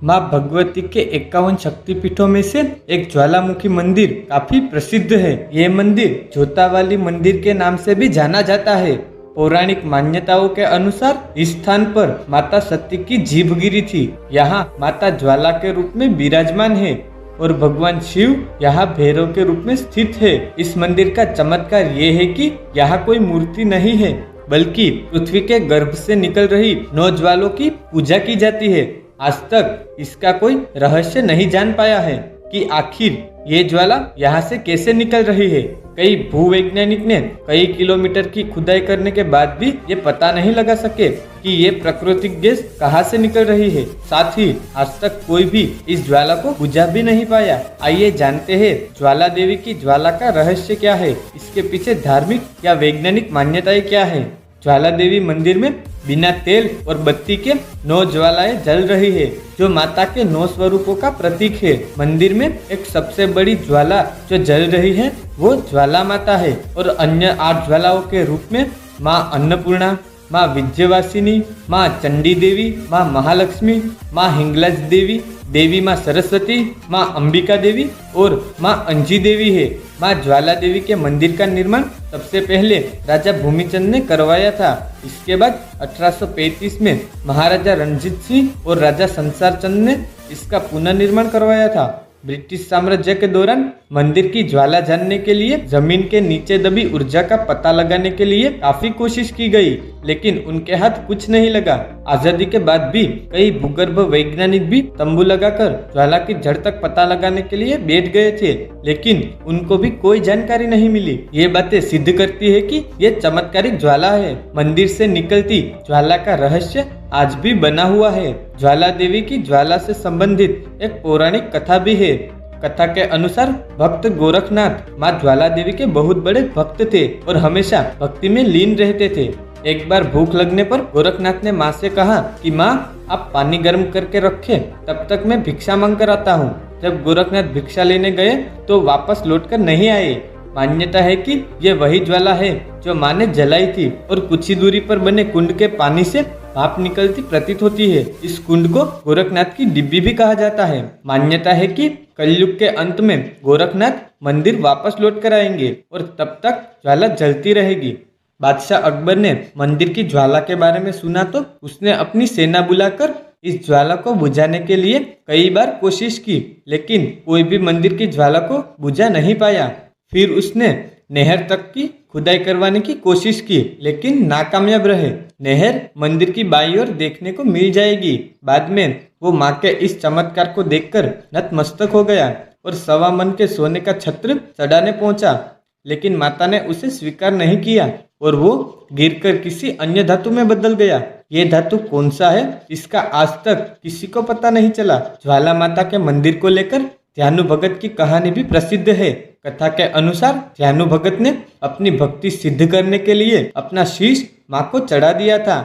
माँ भगवती के 51 शक्तिपीठों में से एक ज्वालामुखी मंदिर काफी प्रसिद्ध है। ये मंदिर जोतावाली मंदिर के नाम से भी जाना जाता है। पौराणिक मान्यताओं के अनुसार इस स्थान पर माता सती की जीभ गिरी थी। यहाँ माता ज्वाला के रूप में विराजमान है और भगवान शिव यहाँ भैरव के रूप में स्थित है। इस मंदिर का चमत्कार ये है कि यहाँ कोई मूर्ति नहीं है, बल्कि पृथ्वी के गर्भ से निकल रही 9 ज्वालों की पूजा की जाती है। आज तक इसका कोई रहस्य नहीं जान पाया है कि आखिर ये ज्वाला यहाँ से कैसे निकल रही है। कई भूवैज्ञानिक ने कई किलोमीटर की खुदाई करने के बाद भी ये पता नहीं लगा सके कि ये प्राकृतिक गैस कहाँ से निकल रही है। साथ ही आज तक कोई भी इस ज्वाला को बुझा भी नहीं पाया। आइए जानते हैं ज्वाला देवी की ज्वाला का रहस्य क्या है, इसके पीछे धार्मिक या वैज्ञानिक मान्यताएं क्या है। ज्वाला देवी मंदिर में बिना तेल और बत्ती के 9 ज्वालाएं जल रही है, जो माता के 9 स्वरूपों का प्रतीक है। मंदिर में एक सबसे बड़ी ज्वाला जो जल रही है वो ज्वाला माता है और अन्य 8 ज्वालाओं के रूप में माँ अन्नपूर्णा, माँ विजयवासिनी, माँ चंडी देवी, माँ महालक्ष्मी, माँ हिंगलाज देवी, देवी माँ सरस्वती, माँ अंबिका देवी और माँ अंजी देवी है। माँ ज्वाला देवी के मंदिर का निर्माण सबसे पहले राजा भूमिचंद ने करवाया था। इसके बाद 1835 में महाराजा रणजीत सिंह और राजा संसार चंद ने इसका पुनर्निर्माण करवाया था। ब्रिटिश साम्राज्य के दौरान मंदिर की ज्वाला जानने के लिए जमीन के नीचे दबी ऊर्जा का पता लगाने के लिए काफी कोशिश की गई, लेकिन उनके हाथ कुछ नहीं लगा। आजादी के बाद भी कई भूगर्भ वैज्ञानिक भी तंबू लगाकर ज्वाला की जड़ तक पता लगाने के लिए बैठ गए थे, लेकिन उनको भी कोई जानकारी नहीं मिली। ये बातें सिद्ध करती है कि ये चमत्कारिक ज्वाला है। मंदिर से निकलती ज्वाला का रहस्य आज भी बना हुआ है। ज्वाला देवी की ज्वाला से संबंधित एक पौराणिक कथा भी है। कथा के अनुसार भक्त गोरखनाथ माँ ज्वाला देवी के बहुत बड़े भक्त थे और हमेशा भक्ति में लीन रहते थे। एक बार भूख लगने पर गोरखनाथ ने माँ से कहा कि माँ आप पानी गर्म करके रखें, तब तक मैं भिक्षा मांग कर आता हूँ। जब गोरखनाथ भिक्षा लेने गए तो वापस लौटकर नहीं आए। मान्यता है कि ये वही ज्वाला है जो माँ ने जलाई थी और कुछ ही दूरी पर बने कुंड के पानी से भाप निकलती प्रतीत होती है। इस कुंड को गोरखनाथ की डिब्बी भी कहा जाता है। मान्यता है कि कलयुग के अंत में गोरखनाथ मंदिर वापस लौट कर आएंगे और तब तक ज्वाला जलती रहेगी। बादशाह अकबर ने मंदिर की ज्वाला के बारे में सुना तो उसने अपनी सेना बुलाकर इस ज्वाला को बुझाने के लिए कई बार कोशिश की, लेकिन कोई भी मंदिर की ज्वाला को बुझा नहीं पाया। फिर उसने नहर तक की खुदाई करवाने की कोशिश की, लेकिन नाकामयाब रहे। नहर मंदिर की बाईं ओर देखने को मिल जाएगी। बाद में वो माँ के इस चमत्कार को देखकर नतमस्तक हो गया और 1.25 मन के सोने का छत्र चढ़ाने पहुंचा, लेकिन माता ने उसे स्वीकार नहीं किया और वो गिरकर किसी अन्य धातु में बदल गया। ये धातु कौन सा है, इसका आज तक किसी को पता नहीं चला। ज्वाला माता के मंदिर को लेकर ध्यानु भगत की कहानी भी प्रसिद्ध है। कथा के अनुसार ध्यानु भगत ने अपनी भक्ति सिद्ध करने के लिए अपना शीश माँ को चढ़ा दिया था।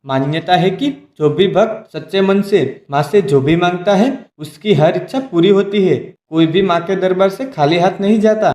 मान्यता है कि जो भी भक्त सच्चे मन से माँ से जो भी मांगता है उसकी हर इच्छा पूरी होती है। कोई भी माँ के दरबार से खाली हाथ नहीं जाता।